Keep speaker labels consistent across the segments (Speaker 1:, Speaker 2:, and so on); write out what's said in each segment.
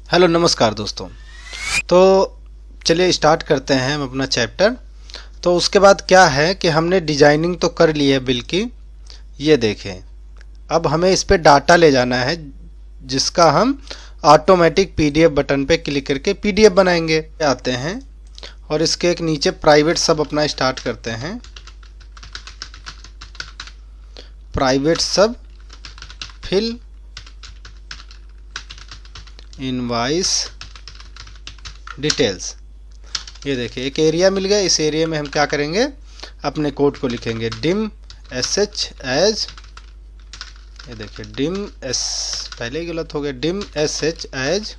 Speaker 1: Hello नमस्कार दोस्तों। तो चलिए स्टार्ट करते हैं हम अपना चैप्टर। तो उसके बाद क्या है कि हमने डिजाइनिंग तो कर ली है बिल की, ये देखें। अब हमें इस पे डाटा ले जाना है जिसका हम ऑटोमेटिक पीडीएफ बटन पे क्लिक करके पीडीएफ बनाएंगे। आते हैं और इसके एक नीचे प्राइवेट सब अपना स्टार्ट करते हैं। प्राइवेट सब फिल इनवाइस डिटेल्स, ये देखिए एक एरिया मिल गया। इस एरिया में हम क्या करेंगे, अपने कोड को लिखेंगे डिम एसएच एज, ये देखिए डिम एस, पहले ही गलत हो गया, dim SH as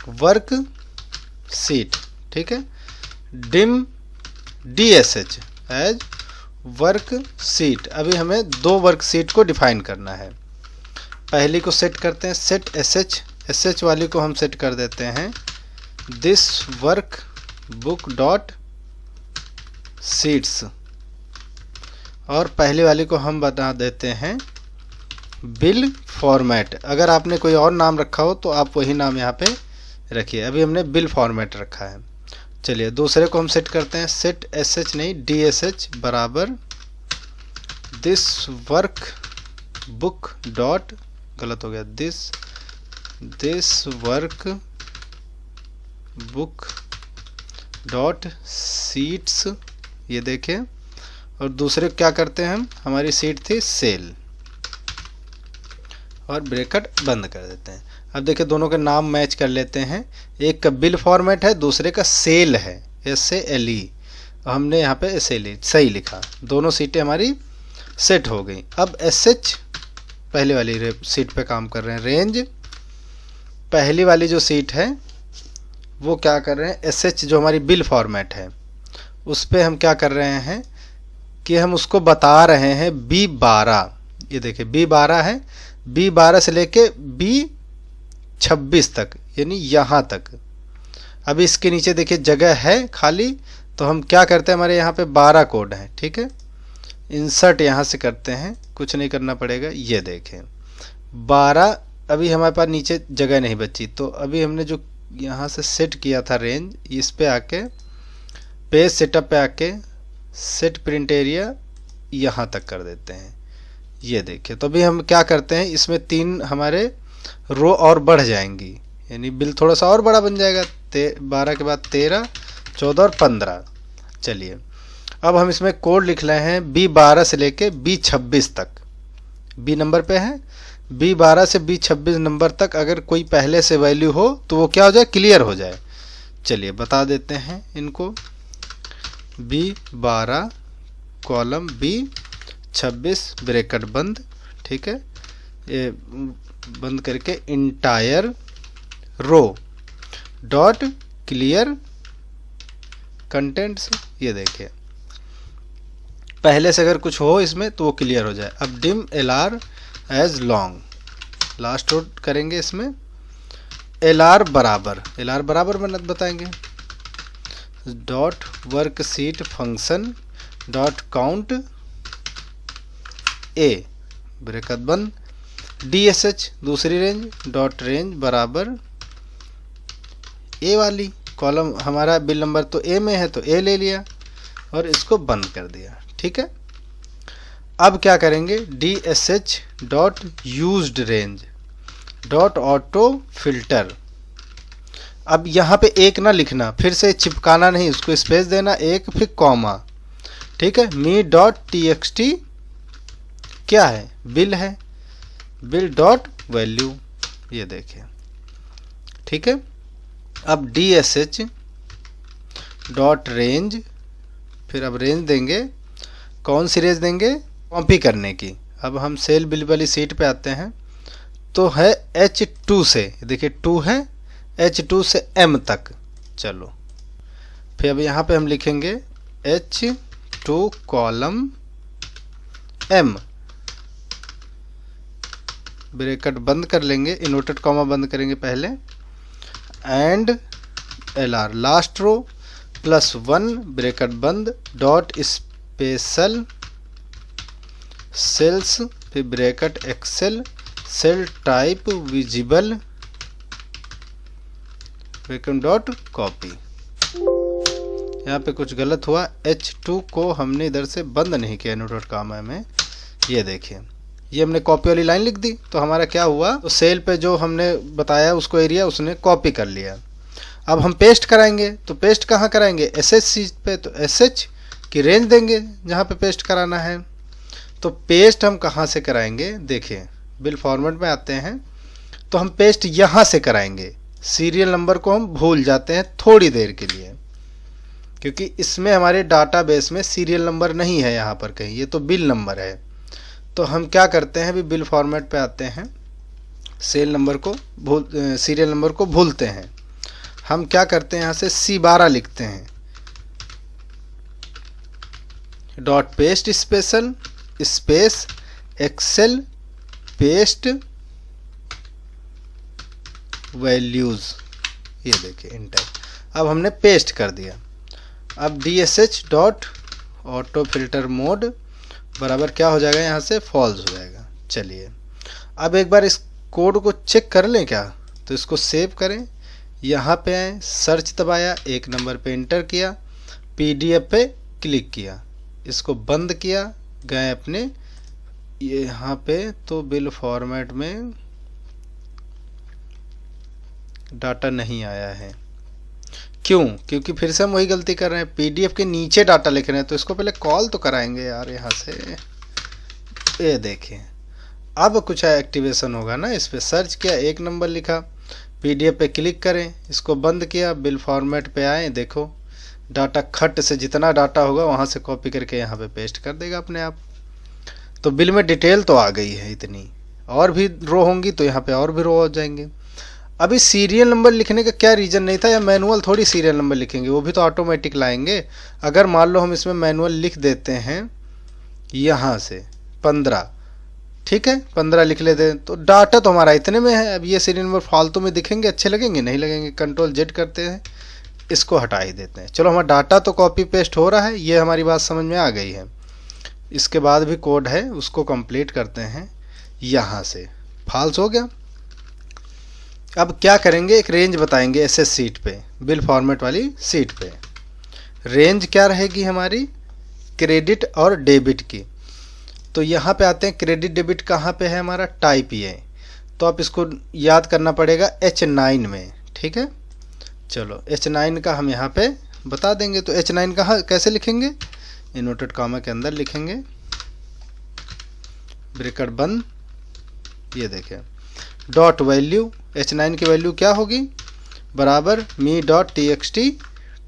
Speaker 1: worksheet, ठीक है। Dim DSH as worksheet. अभी हमें दो वर्क सीट को डिफाइन करना है। पहली को सेट करते हैं, सेट एसएच, एसएच वाली को हम सेट कर देते हैं this work book dot seats, और पहली वाली को हम बता देते हैं बिल फॉर्मेट। अगर आपने कोई और नाम रखा हो तो आप वही नाम यहाँ पे रखिए। अभी हमने बिल फॉर्मेट रखा है। चलिए दूसरे को हम सेट करते हैं, सेट एसएच नहीं डीएसएच बराबर दिस वर्क बुक डॉट, गलत हो गया, this work book dot seats, ये देखें। और दूसरे क्या करते हैं हम, हमारी सीट थी सेल, और ब्रैकेट बंद कर देते हैं। अब देखिए दोनों के नाम मैच कर लेते हैं। एक का बिल फॉर्मेट है, दूसरे का सेल है, SALE। हमने यहाँ पे SALE सही लिखा, दोनों सीटें हमारी सेट हो गई। अब SH पहले वाली सीट पे काम कर रहे हैं। रेंज पहली वाली जो सीट है वो क्या कर रहे हैं, SH जो हमारी बिल फॉर्मेट है उस पे हम क्या कर रहे हैं कि हम उसको बता रहे हैं B12, ये देखिए B12 है, B12 से लेके B26 तक, यानी यहाँ तक। अभी इसके नीचे देखिए जगह है खाली, तो हम क्या करते हैं, हमारे यहाँ पे 12 कोड हैं, ठीक है। इंसर्ट यहाँ से करते हैं, कुछ नहीं करना पड़ेगा। ये देखें 12, अभी हमारे पास नीचे जगह नहीं बची, तो अभी हमने जो यहाँ से सेट किया था रेंज, इस पे आके पेज सेटअप पे आके सेट प्रिंट एरिया यहाँ तक कर देते हैं। ये देखिए, तो अभी हम क्या करते हैं, इसमें 3 हमारे रो और बढ़ जाएंगी, यानी बिल थोड़ा सा और बड़ा बन जाएगा। 12 के बाद 13, 14 और 15। चलिए अब हम इसमें कोड लिख रहे हैं B12 से लेके B26 तक। B नंबर पे है, B12 से B26 नंबर तक अगर कोई पहले से वैल्यू हो तो वो क्या हो जाए, क्लियर हो जाए। चलिए बता देते हैं इनको, B12 कॉलम B26 ब्रैकेट बंद, ठीक है, ये बंद करके entire row dot clear contents, ये देखिए पहले से अगर कुछ हो इसमें तो वो क्लियर हो जाए। अब dim LR as long, last row करेंगे इसमें LR बराबर बताएंगे dot worksheet function dot count A bracket बंद, DSH दूसरी रेंज डॉट रेंज बराबर A वाली कॉलम, हमारा बिल नंबर तो A में है तो A ले लिया और इसको बंद कर दिया, ठीक है। अब क्या करेंगे, DSH dot used range dot auto filter. अब यहाँ पे एक ना लिखना, फिर से चिपकाना नहीं, उसको स्पेस देना, एक फिर कॉमा, ठीक है। मी डॉट TXT क्या है, बिल है, बिल डॉट वैल्यू, ये देखिए, ठीक है। अब DSH डॉट रेंज, फिर अब रेंज देंगे, कौन सी रेंज देंगे, कॉपी करने की। अब हम सेल बिल वाली सीट पे आते हैं, तो है H2 से, देखिए 2 है, H2 से M तक। चलो फिर अब यहाँ पे हम लिखेंगे H2 कॉलम M, ब्रैकेट बंद कर लेंगे, इन्वर्टेड कॉमा बंद करेंगे पहले, and LR last row +1 bracket बंद डॉट स्पेशल सेल्स, फिर bracket Excel cell type visible frequent dot copy. यहाँ पे कुछ गलत हुआ, H2 को हमने इधर से बंद नहीं किया नोट कामा में। ये देखिए, ये हमने कॉपी वाली लाइन लिख दी तो हमारा क्या हुआ, तो सेल पे जो हमने बताया उसको एरिया उसने कॉपी कर लिया। अब हम पेस्ट कराएंगे, तो पेस्ट कहाँ कराएंगे, SH सीट पे, तो SH की रेंज देंगे जहाँ पे पेस्ट कराना है। तो पेस्ट हम कहाँ से कराएंगे, देखिए बिल फॉर्मेट में आते हैं तो हम पेस्ट यहाँ से कराएंगे। सीरियल नंबर को हम भूल जाते हैं थोड़ी देर के लिए, क्योंकि इसमें हमारे डाटाबेस में सीरियल नंबर नहीं है यहाँ पर कहीं, ये तो बिल नंबर है। तो हम क्या करते हैं, अभी बिल फॉर्मेट पे आते हैं, सीरियल नंबर को भूलते हैं। हम क्या करते हैं, यहाँ से C12 लिखते हैं, dot paste special space Excel paste values. ये देखिए इंटर, अब हमने पेस्ट कर दिया। अब DSH dot auto filter mode बराबर क्या हो जाएगा, यहाँ से फॉल्स हो जाएगा। चलिए अब एक बार इस कोड को चेक कर लें क्या, तो इसको सेव करें, यहाँ पे आए, सर्च दबाया, 1 नंबर पे इंटर किया, PDF पे क्लिक किया, इसको बंद किया, गए अपने ये यहाँ पे, तो बिल फॉर्मेट में डाटा नहीं आया है। क्यों, क्योंकि फिर से हम वही गलती कर रहे हैं, PDF के नीचे डाटा लिख रहे हैं। तो इसको पहले कॉल तो कराएंगे यार यहाँ से। ये देखिए अब कुछ एक्टिवेशन होगा ना, इस पर सर्च किया, 1 नंबर लिखा, PDF पे क्लिक करें, इसको बंद किया, बिल फॉर्मेट पे आए, देखो डाटा खट से जितना डाटा होगा वहाँ से कॉपी करके यहाँ पे पेस्ट कर देगा अपने आप। तो बिल में डिटेल तो आ गई है इतनी, और भी रो होंगी तो यहाँ पे और भी रो हो जाएंगे। अभी सीरियल नंबर लिखने का क्या रीज़न नहीं था, या मैनुअल थोड़ी सीरियल नंबर लिखेंगे, वो भी तो ऑटोमेटिक लाएंगे। अगर मान लो हम इसमें मैनुअल लिख देते हैं यहाँ से 15, ठीक है 15 लिख लेते हैं, तो डाटा तो हमारा इतने में है। अब ये सीरियल नंबर फालतू में दिखेंगे, अच्छे लगेंगे, नहीं लगेंगे। Ctrl+Z करते हैं, इसको हटा ही देते हैं। चलो हमारा डाटा तो कॉपी पेस्ट हो रहा है, ये हमारी बात समझ में आ गई है। इसके बाद भी कोड है, उसको कंप्लीट करते हैं। यहाँ से फॉल्स हो गया। अब क्या करेंगे, एक रेंज बताएंगे SS सीट पे, बिल फॉर्मेट वाली सीट पे। रेंज क्या रहेगी हमारी, क्रेडिट और डेबिट की। तो यहाँ पे आते हैं, क्रेडिट डेबिट कहाँ पे है हमारा, टाइप ये, तो आप इसको याद करना पड़ेगा H9 में, ठीक है। चलो H9 का हम यहाँ पे बता देंगे। तो H9 कहाँ कैसे लिखेंगे, इन्वर्टेड कामा के अंदर लिखेंगे, ब्रैकेट बंद, ये देखें, डॉट वैल्यू, H9 की वैल्यू क्या होगी, बराबर me.txt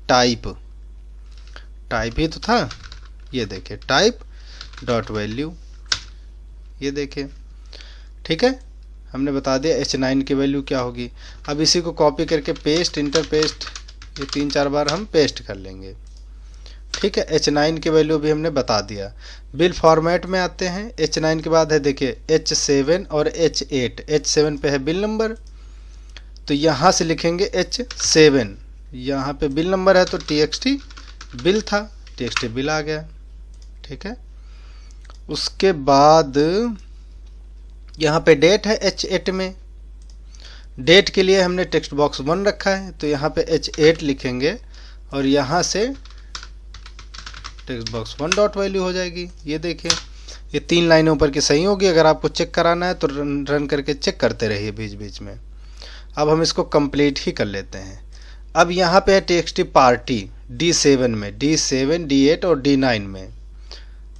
Speaker 1: टाइप, टाइप ही तो था, ये देखिए टाइप डॉट वैल्यू, ये देखिए, ठीक है। हमने बता दिया H9 की वैल्यू क्या होगी। अब इसी को कॉपी करके पेस्ट, इंटर पेस्ट, ये 3-4 बार हम पेस्ट कर लेंगे, ठीक है। H9 की वैल्यू भी हमने बता दिया। बिल फॉर्मेट में आते हैं, H9 के बाद है देखिए H7 और H8। H7 पे है बिल नंबर, तो यहाँ से लिखेंगे H7, यहाँ पे बिल नंबर है तो TXT बिल था, TXT बिल आ गया, ठीक है। उसके बाद यहाँ पे डेट है H8 में, डेट के लिए हमने टेक्स्ट बॉक्स 1 रखा है, तो यहाँ पे H8 लिखेंगे और यहाँ से टेक्स्ट बॉक्स 1 डॉट वैल्यू हो जाएगी। ये देखिए, ये 3 लाइनें ऊपर की सही होगी। अगर आपको चेक कराना है तो रन करके चेक करते रहिए बीच बीच में। अब हम इसको कंप्लीट ही कर लेते हैं। अब यहाँ पे है TXT पार्टी D7 में, D7, D8 और D9 में।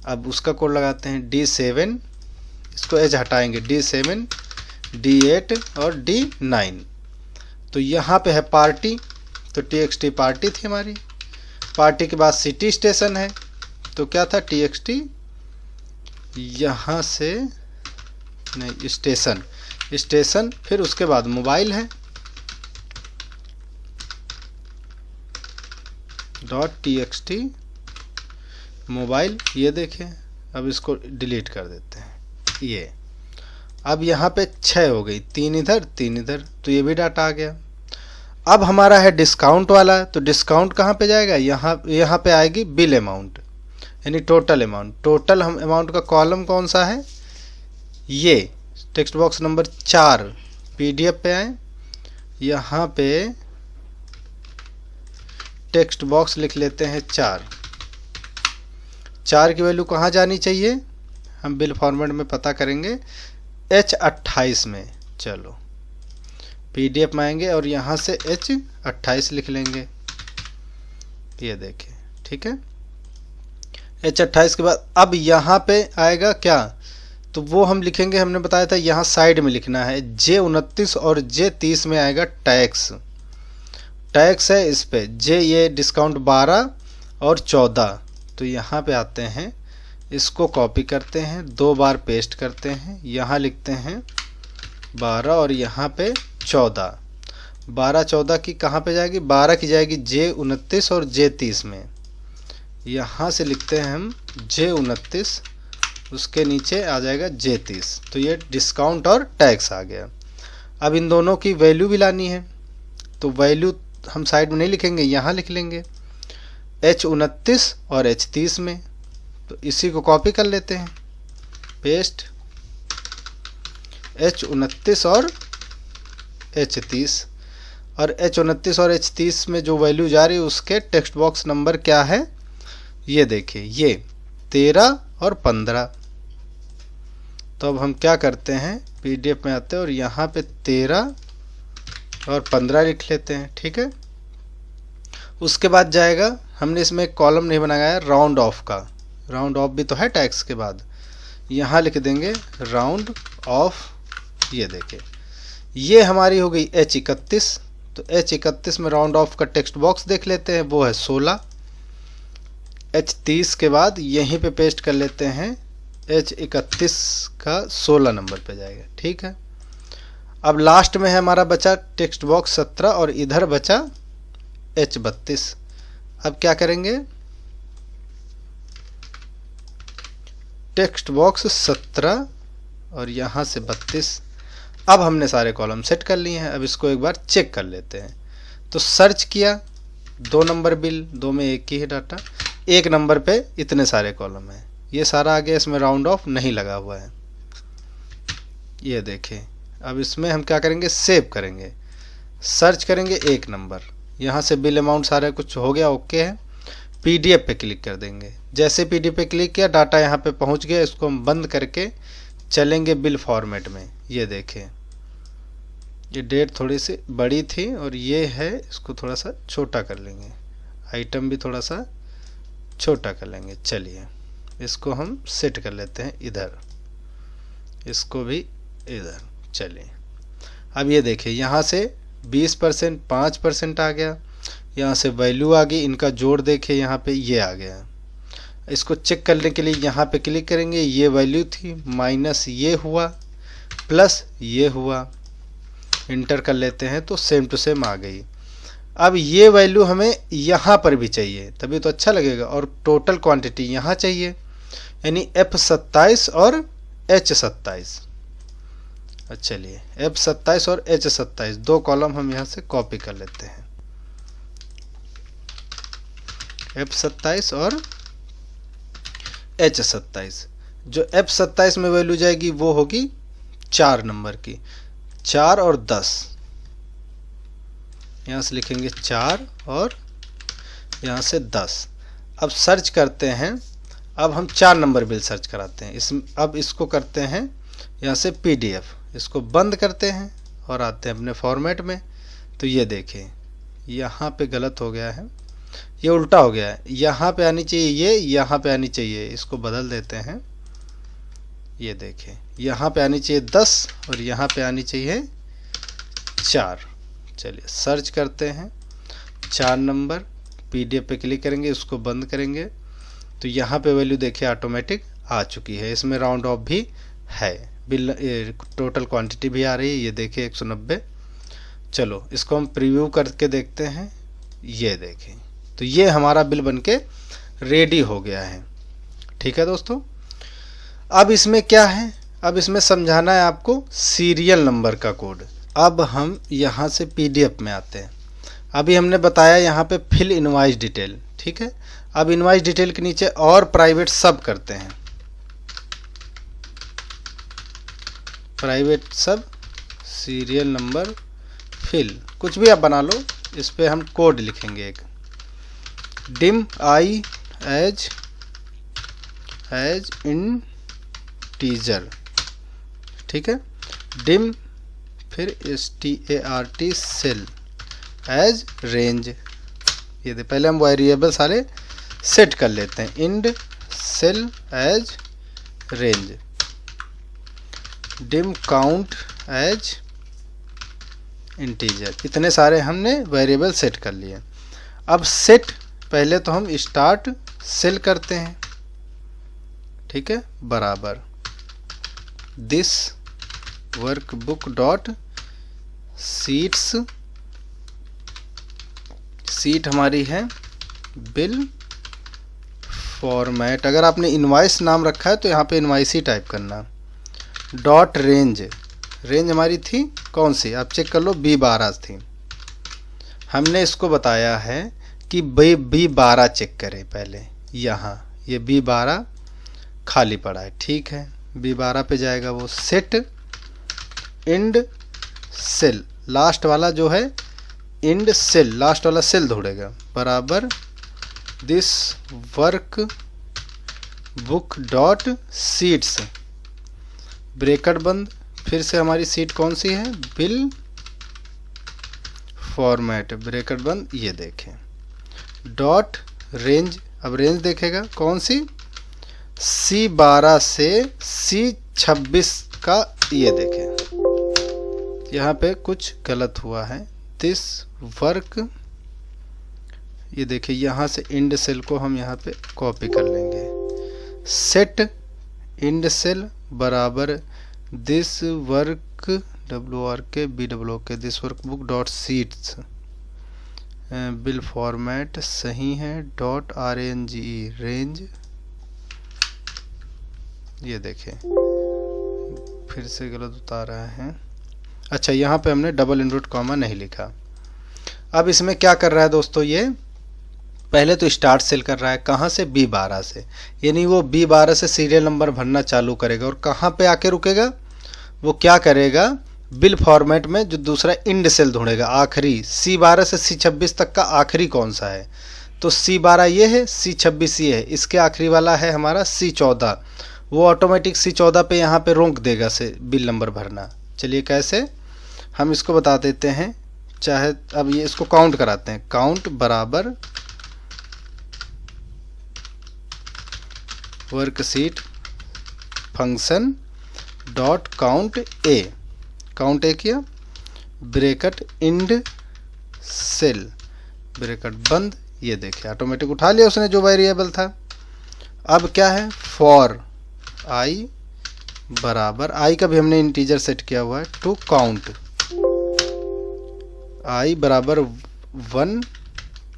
Speaker 1: अब उसका कोड लगाते हैं D7, इसको एज हटाएंगे, D7, D8 और D9। तो यहाँ पे है पार्टी, तो TXT पार्टी थी हमारी। पार्टी के बाद सिटी स्टेशन है, तो क्या था TXT, यहाँ से नहीं स्टेशन, स्टेशन, फिर उसके बाद मोबाइल है .txt मोबाइल। ये देखें, अब इसको डिलीट कर देते हैं। ये अब यहाँ पे 6 हो गई, 3 इधर 3 इधर, तो ये भी डाटा आ गया। अब हमारा है डिस्काउंट वाला, तो डिस्काउंट कहाँ पे जाएगा, यहाँ पे आएगी बिल अमाउंट, यानी टोटल अमाउंट। टोटल हम अमाउंट का कॉलम कौन सा है, ये टेक्स्ट बॉक्स नंबर 4, PDF पे आए, यहाँ पे टेक्स्ट बॉक्स लिख लेते हैं 4। 4 की वैल्यू कहाँ जानी चाहिए, हम बिल फॉर्मेट में पता करेंगे H28 में। चलो PDF में आएंगे और यहाँ से H28 लिख लेंगे, ये देखिए, ठीक है। H28 के बाद अब यहाँ पे आएगा क्या, तो वो हम लिखेंगे, हमने बताया था यहाँ साइड में लिखना है। J29 और J30 में आएगा टैक्स। टैक्स है इस पे J, ये डिस्काउंट 12 और 14, तो यहाँ पे आते हैं, इसको कॉपी करते हैं, 2 बार पेस्ट करते हैं, यहाँ लिखते हैं 12 और यहाँ पे 14। 12 14 की कहाँ पे जाएगी, 12 की जाएगी J29 और J30 में। यहाँ से लिखते हैं हम J29, उसके नीचे आ जाएगा J30, तो ये डिस्काउंट और टैक्स आ गया। अब इन दोनों की वैल्यू भी लानी है, तो वैल्यू हम साइड में नहीं लिखेंगे, यहाँ लिख लेंगे H29 और H30 में। तो इसी को कॉपी कर लेते हैं, पेस्ट, H29 और H30, और H29 और H30 में जो वैल्यू जा रही है उसके टेक्स्ट बॉक्स नंबर क्या है, ये देखिए, ये 13 और 15। तो अब हम क्या करते हैं, PDF में आते हैं और यहाँ पे 13 और 15 लिख लेते हैं, ठीक है। उसके बाद जाएगा, हमने इसमें एक कॉलम नहीं बनाया है राउंड ऑफ का, राउंड ऑफ भी तो है टैक्स के बाद, यहाँ लिख देंगे राउंड ऑफ, ये देखिए, ये हमारी हो गई H31। तो H31 में राउंड ऑफ का टेक्स्ट बॉक्स देख लेते हैं, वो है 16। H30 के बाद यहीं पे पेस्ट कर लेते हैं, H31 का 16 नंबर पे जाएगा, ठीक है। अब लास्ट में है हमारा बचा टेक्स्ट बॉक्स 17 और इधर बचा H32। अब क्या करेंगे, टेक्स्ट बॉक्स 17 और यहाँ से 32। अब हमने सारे कॉलम सेट कर लिए हैं, अब इसको एक बार चेक कर लेते हैं। तो सर्च किया, 2 नंबर बिल, 2 में एक ही है डाटा, 1 नंबर पे इतने सारे कॉलम हैं, ये सारा आ गया, इसमें राउंड ऑफ नहीं लगा हुआ है, ये देखें। अब इसमें हम क्या करेंगे, सेव करेंगे, सर्च करेंगे 1 नंबर, यहाँ से बिल अमाउंट सारा कुछ हो गया, ओके है। PDF पे क्लिक कर देंगे, जैसे PDF पे क्लिक किया डाटा यहाँ पे पहुँच गया, इसको हम बंद करके चलेंगे बिल फॉर्मेट में। ये देखें, ये डेट थोड़ी सी बड़ी थी और ये है, इसको थोड़ा सा छोटा कर लेंगे, आइटम भी थोड़ा सा छोटा कर लेंगे। चलिए इसको हम सेट कर लेते हैं इधर, इसको भी इधर। चलिए अब ये देखिए, यहाँ से 20%, 5% आ गया, यहाँ से वैल्यू आ गई, इनका जोड़ देखिए, यहाँ पे ये आ गया। इसको चेक करने के लिए यहाँ पे क्लिक करेंगे, ये वैल्यू थी, माइनस ये हुआ, प्लस ये हुआ, इंटर कर लेते हैं तो सेम टू सेम आ गई। अब ये वैल्यू हमें यहाँ पर भी चाहिए, तभी तो अच्छा लगेगा, और टोटल क्वांटिटी यहाँ चाहिए, यानी F27 और H27। चलिए F27 और H27 2 कॉलम हम यहाँ से कॉपी कर लेते हैं, F27 और H27। जो F27 में वैल्यू जाएगी वो होगी 4 नंबर की, 4 और 10, यहाँ से लिखेंगे 4 और यहाँ से 10। अब सर्च करते हैं, अब हम 4 नंबर बिल सर्च कराते हैं। अब इसको करते हैं यहाँ से PDF, इसको बंद करते हैं और आते हैं अपने फॉर्मेट में। तो ये देखें, यहाँ पे गलत हो गया है, ये उल्टा हो गया है, यहाँ पे आनी चाहिए ये, यहाँ पे आनी चाहिए, इसको बदल देते हैं। ये देखें, यहाँ पे आनी चाहिए 10 और यहाँ पे आनी चाहिए 4। चलिए सर्च करते हैं 4 नंबर, PDF पे क्लिक करेंगे, उसको बंद करेंगे, तो यहाँ पे वैल्यू देखिए ऑटोमेटिक आ चुकी है, इसमें राउंड ऑफ भी है, बिल टोटल क्वांटिटी भी आ रही है, ये देखिए 190। चलो इसको हम प्रीव्यू करके देखते हैं, ये देखें, तो ये हमारा बिल बनके रेडी हो गया है। ठीक है दोस्तों, अब इसमें क्या है, अब इसमें समझाना है आपको सीरियल नंबर का कोड। अब हम यहाँ से PDF में आते हैं, अभी हमने बताया यहाँ पे फिल इनवॉइस डिटेल, ठीक है। अब इनवॉइस डिटेल के नीचे और प्राइवेट सब करते हैं, प्राइवेट सब सीरियल नंबर फिल, कुछ भी आप बना लो, इस पे हम कोड लिखेंगे एक, डिम आई एज इंटीजर, ठीक है। डिम फिर start सेल एज रेंज, ये दे पहले हम वेरिएबल सारे सेट कर लेते हैं। End cell as range, dim count as integer, इतने सारे हमने वेरिएबल सेट कर लिए। अब सेट पहले तो हम स्टार्ट सेल करते हैं, ठीक है, बराबर this workbook dot seats, seat हमारी है बिल फॉर्मेट। अगर आपने इनवाइस नाम रखा है तो यहाँ पे इनवाइस ही टाइप करना। डॉट रेंज, रेंज हमारी थी कौन सी, आप चेक कर लो, B12 थी। हमने इसको बताया है कि B12 चेक करें पहले, यहाँ ये B12 खाली पड़ा है, ठीक है, B12 पे जाएगा वो। सेट इंड सेल, लास्ट वाला जो है इंड सेल, लास्ट वाला सेल ढूंढेगा, बराबर this work book dot seats, bracket बंद, फिर से हमारी सीट कौन सी है, बिल फॉर्मेट, ब्रैकेट बंद, ये देखें, डॉट रेंज। अब रेंज देखेगा कौन सी, C12 से C26 का, ये देखें यहाँ पे कुछ गलत हुआ है। दिस वर्क, ये देखिए यहाँ से इंड सेल को हम यहाँ पे कॉपी कर लेंगे। सेट इंड सेल बराबर this work WRK BWK this work book dot seats, bill format सही है, डॉट RANGE रेंज, ये देखें फिर से गलत उतार रहा है। अच्छा, यहाँ पे हमने डबल इनवर्ट कॉमा नहीं लिखा। अब इसमें क्या कर रहा है दोस्तों, ये पहले तो स्टार्ट सेल कर रहा है, कहाँ से, B12 से, यानी वो B12 से सीरियल नंबर भरना चालू करेगा और कहाँ पे आके रुकेगा, वो क्या करेगा, बिल फॉर्मेट में जो दूसरा इंड सेल ढूंढेगा, आखिरी C12 से C26 तक का आखिरी कौन सा है, तो C12 ये है, C26 ये है, इसके आखिरी वाला है हमारा C14, वो ऑटोमेटिक C14 पे यहाँ पे रोक देगा से बिल नंबर भरना। चलिए कैसे, हम इसको बता देते हैं, चाहे अब ये इसको काउंट कराते हैं, काउंट बराबर वर्कशीट फंक्शन डॉट काउंट ए, काउंट ए किया, ब्रैकेट इंड सेल, ब्रैकेट बंद, ये देखिए ऑटोमेटिक उठा लिया उसने जो वेरिएबल था। अब क्या है, फॉर आई बराबर, आई का भी हमने इंटीजर सेट किया हुआ है, टू काउंट, आई बराबर 1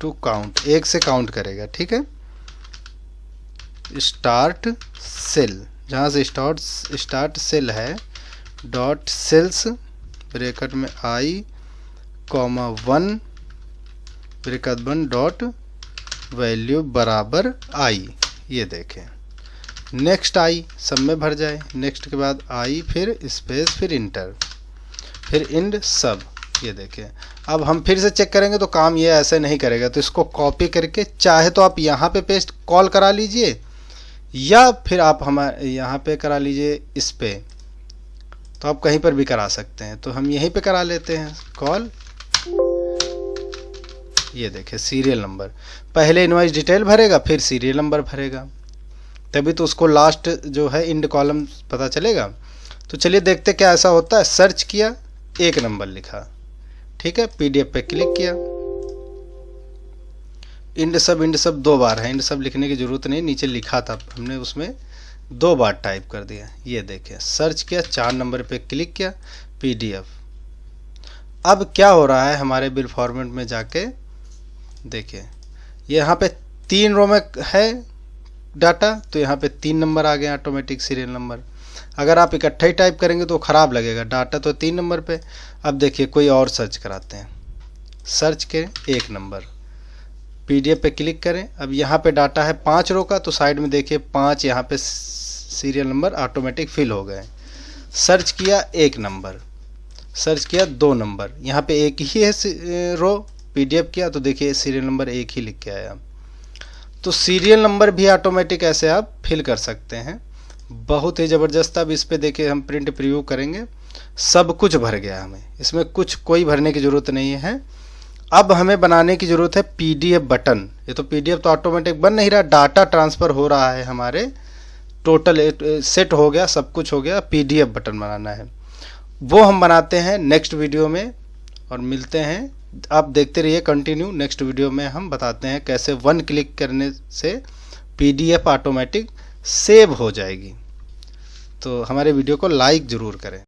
Speaker 1: टू काउंट, एक से काउंट करेगा, ठीक है। स्टार्ट सेल, जहाँ से स्टार्ट सेल है, डॉट सेल्स ब्रैकेट में आई कॉमा 1 ब्रैकेट बंद डॉट वैल्यू बराबर आई, ये देखें। नेक्स्ट आई सब में भर जाए, नेक्स्ट के बाद आई फिर स्पेस फिर इंटर फिर इंड सब, ये देखें। अब हम फिर से चेक करेंगे तो काम ये ऐसे नहीं करेगा, तो इसको कॉपी करके चाहे तो आप यहाँ पे पेस्ट कॉल करा लीजिए या फिर आप हमारे यहाँ पे करा लीजिए, इस पे तो आप कहीं पर भी करा सकते हैं, तो हम यहीं पे करा लेते हैं कॉल। ये देखें सीरियल नंबर, पहले इनवॉइस डिटेल भरेगा फिर सीरियल नंबर भरेगा, तभी तो उसको लास्ट जो है इंड कॉलम पता चलेगा। तो चलिए देखते क्या ऐसा होता है। सर्च किया, एक नंबर लिखा, ठीक है, PDF पे क्लिक किया, इंड सब 2 बार है, इंड सब लिखने की जरूरत नहीं, नीचे लिखा था हमने, उसमें 2 बार टाइप कर दिया। ये देखें सर्च किया, 4 नंबर पे क्लिक किया, PDF। अब क्या हो रहा है हमारे बिल फॉर्मेट में जाके देखिए, यहाँ पे 3 रो में है डाटा, तो यहाँ पे 3 नंबर आ गए ऑटोमेटिक सीरियल नंबर। अगर आप इकट्ठा ही टाइप करेंगे तो ख़राब लगेगा, डाटा तो 3 नंबर पे। अब देखिए कोई और सर्च कराते हैं, सर्च के 1 नंबर, PDF पे क्लिक करें। अब यहाँ पे डाटा है 5 रो का, तो साइड में देखिए 5 यहाँ पे सीरियल नंबर ऑटोमेटिक फिल हो गए। सर्च किया 1 नंबर, सर्च किया 2 नंबर, यहाँ पे एक ही है रो, PDF किया तो देखिए सीरियल नंबर 1 ही लिख के आया। तो सीरियल नंबर भी ऑटोमेटिक ऐसे आप फिल कर सकते हैं। बहुत ही ज़बरदस्त। अब इस पे देखिए हम प्रिंट प्रीव्यू करेंगे, सब कुछ भर गया, हमें इसमें कुछ कोई भरने की ज़रूरत नहीं है। अब हमें बनाने की ज़रूरत है पीडीएफ बटन। ये तो पीडीएफ तो ऑटोमेटिक बन नहीं रहा, डाटा ट्रांसफ़र हो रहा है, हमारे टोटल सेट हो गया, सब कुछ हो गया, पीडीएफ बटन बनाना है। वो हम बनाते हैं नेक्स्ट वीडियो में और मिलते हैं। आप देखते रहिए कंटिन्यू। नेक्स्ट वीडियो में हम बताते हैं कैसे 1 क्लिक करने से पीडीएफ ऑटोमेटिक सेव हो जाएगी। तो हमारे वीडियो को लाइक ज़रूर करें।